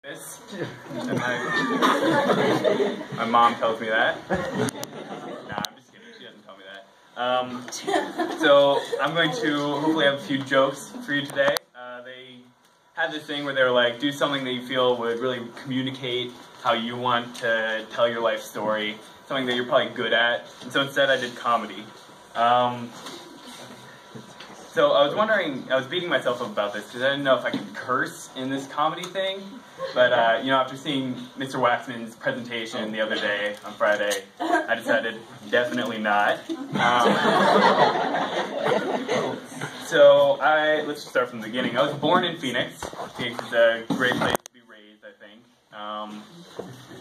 This, and my mom tells me that. Nah, I'm just kidding. She doesn't tell me that. So I'm going to hopefully have a few jokes for you today. They had this thing where they were like, do something that you feel would really communicate how you want to tell your life story, something that you're probably good at. And so instead I did comedy. So I was wondering, I was beating myself up about this because I didn't know if I could curse in this comedy thing. But, you know, after seeing Mr. Waxman's presentation the other day, on Friday, I decided definitely not. Let's just start from the beginning. I was born in Phoenix. Phoenix is a great place to be raised, I think.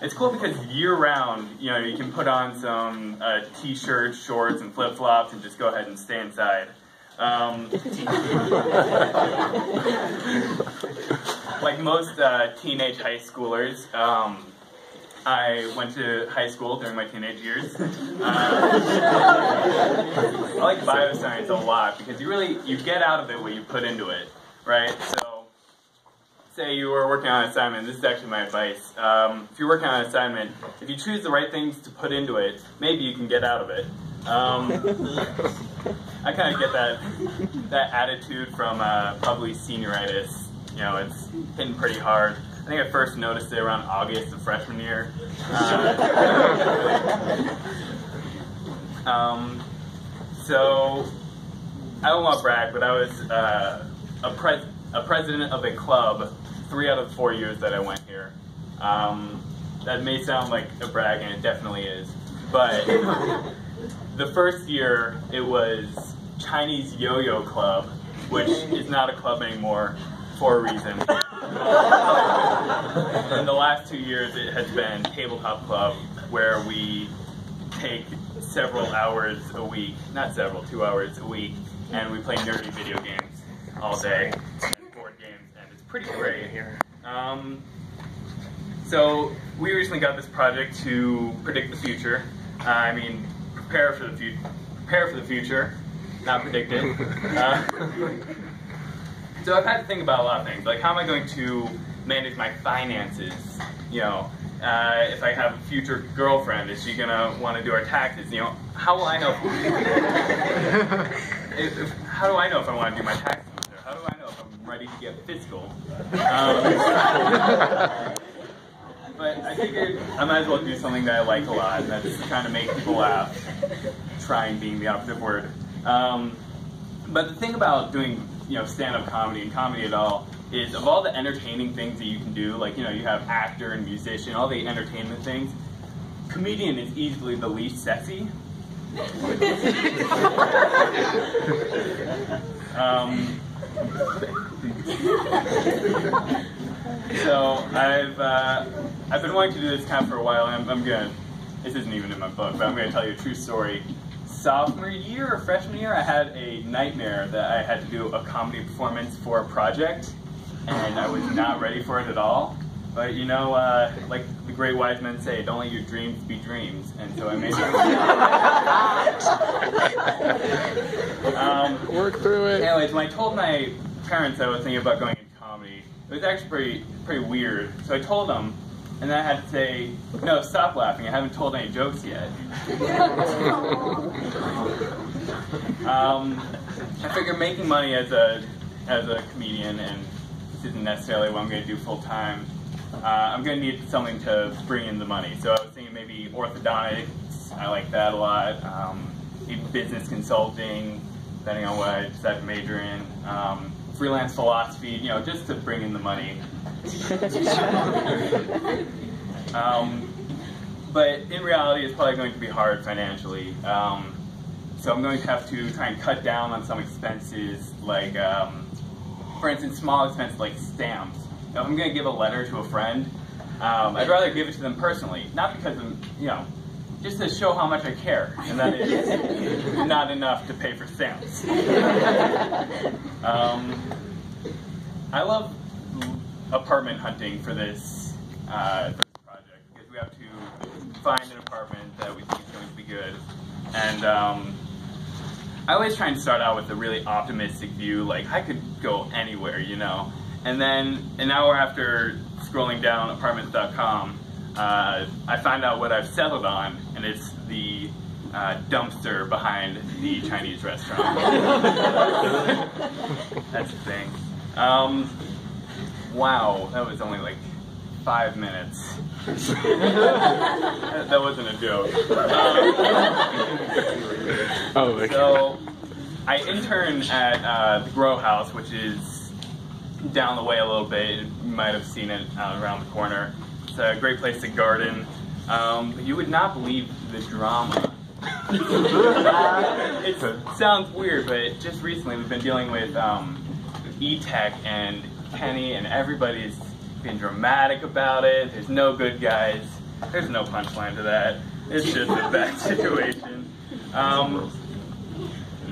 It's cool because year-round, you know, you can put on some t-shirts, shorts, and flip-flops and just go ahead and stay inside. Like most teenage high schoolers, I went to high school during my teenage years. I like Bioscience a lot because you get out of it what you put into it, right? So, say you were working on an assignment, this is actually my advice. If you're working on an assignment, if you choose the right things to put into it, maybe you can get out of it. I kind of get that attitude from probably senioritis. You know, it's hitting pretty hard. I think I first noticed it around August of freshman year. So I don't want to brag, but I was a president of a club 3 out of the 4 years that I went here. That may sound like a brag, and it definitely is. But the first year, it was Chinese Yo-Yo Club, which is not a club anymore for a reason. And the last 2 years, it has been Tabletop Club, where we take several hours a week, not several, 2 hours a week, and we play nerdy video games all day, and board games, and it's pretty great here. So we recently got this project to predict the future. I mean, prepare for the future, not predict it. So I've had to think about a lot of things, like how am I going to manage my finances? You know, if I have a future girlfriend, is she gonna want to do our taxes? You know, how will I know? How do I know if I want to do my taxes? Or how do I know if I'm ready to get fiscal? But I figured I might as well do something that I like a lot, and that's trying to make people laugh. Trying being the operative word. But the thing about doing, you know, stand-up comedy and comedy at all is of all the entertaining things that you can do, like, you know, you have actor and musician, all the entertainment things, comedian is easily the least sexy. So I've been wanting to do this kind of for a while, and this isn't even in my book, but I'm going to tell you a true story. Sophomore year or freshman year, I had a nightmare that I had to do a comedy performance for a project, and I was not ready for it at all. But you know, like the great wise men say, don't let your dreams be dreams, and so I made it. Work through it. Anyways, when I told my parents I was thinking about going into comedy, it was actually pretty weird. So I told them, and then I had to say, no, stop laughing, I haven't told any jokes yet. I figure making money as a comedian, and this isn't necessarily what I'm going to do full time, I'm going to need something to bring in the money. So I was thinking maybe orthodontics, I like that a lot, maybe business consulting, depending on what I decide to major in, freelance philosophy, you know, just to bring in the money. But in reality, it's probably going to be hard financially. So I'm going to have to try and cut down on some expenses, like, for instance, small expenses like stamps. If I'm going to give a letter to a friend, I'd rather give it to them personally, not because of, you know, just to show how much I care, and that is not enough to pay for stamps. I love apartment hunting for this project, because we have to find an apartment that we think is going to be good. And I always try and start out with a really optimistic view, like I could go anywhere, you know. And then an hour after scrolling down apartments.com, I find out what I've settled on, and it's the dumpster behind the Chinese restaurant. That's the thing. Wow, that was only like 5 minutes. That wasn't a joke. So I interned at the Grow House, which is down the way a little bit. You might have seen it around the corner. It's a great place to garden. But you would not believe the drama. It sounds weird, but just recently we've been dealing with E-Tech and Kenny, and everybody's been dramatic about it. There's no good guys. There's no punchline to that. It's just a bad situation.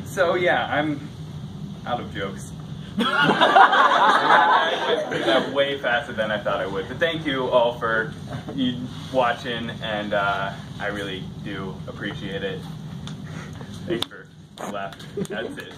So yeah, I'm out of jokes. I went that way faster than I thought I would. But thank you all for watching, and I really do appreciate it. Thanks for laughing. That's it.